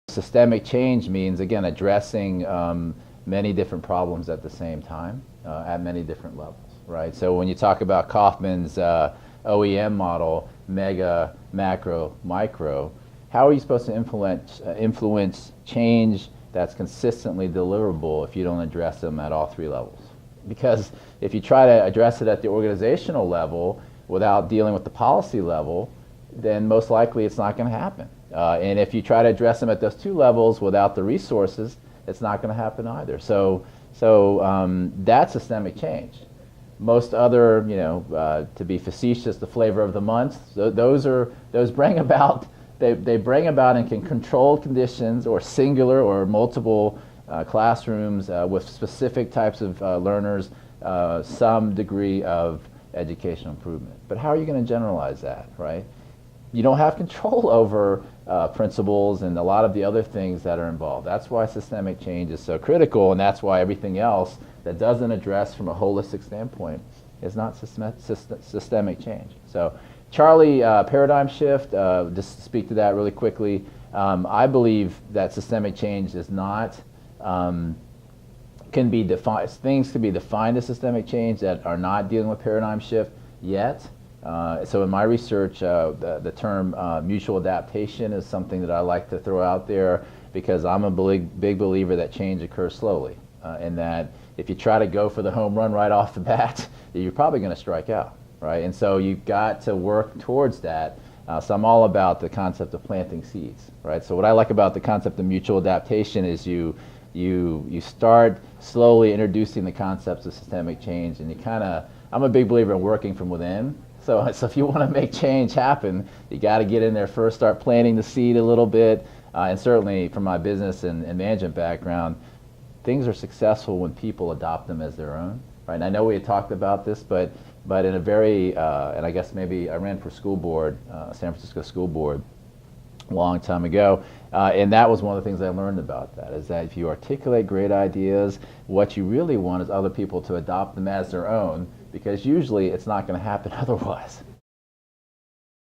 Systemic change means, again, addressing many different problems at the same time at many different levels, right? So when you talk about Kaufman's OEM model, mega, macro, micro, how are you supposed to influence change that's consistently deliverable if you don't address them at all three levels? Because if you try to address it at the organizational level without dealing with the policy level, then most likely it's not going to happen. And if you try to address them at those two levels without the resources, it's not going to happen either. So that's systemic change. Most other, to be facetious, the flavor of the month, those bring about, they bring about and can control conditions or singular or multiple classrooms with specific types of learners, some degree of educational improvement. But how are you going to generalize that, right? You don't have control over principles and a lot of the other things that are involved. That's why systemic change is so critical, and that's why everything else that doesn't address from a holistic standpoint is not systemic change. So Charlie, paradigm shift, just to speak to that really quickly, I believe that systemic change is not, can be defined, things can be defined as systemic change that are not dealing with paradigm shift yet. So in my research, the term mutual adaptation is something that I like to throw out there because I'm a big believer that change occurs slowly, and that if you try to go for the home run right off the bat, you're probably going to strike out, right? And so you've got to work towards that. So I'm all about the concept of planting seeds, right? So what I like about the concept of mutual adaptation is you start slowly introducing the concepts of systemic change, and I'm a big believer in working from within. So if you want to make change happen, you got to get in there first, start planting the seed a little bit, and certainly from my business and management background, things are successful when people adopt them as their own, right? And I know we had talked about this, but in a very, and I guess maybe I ran for school board, San Francisco school board, a long time ago, and that was one of the things I learned about that, is that if you articulate great ideas, what you really want is other people to adopt them as their own, because usually it's not going to happen otherwise.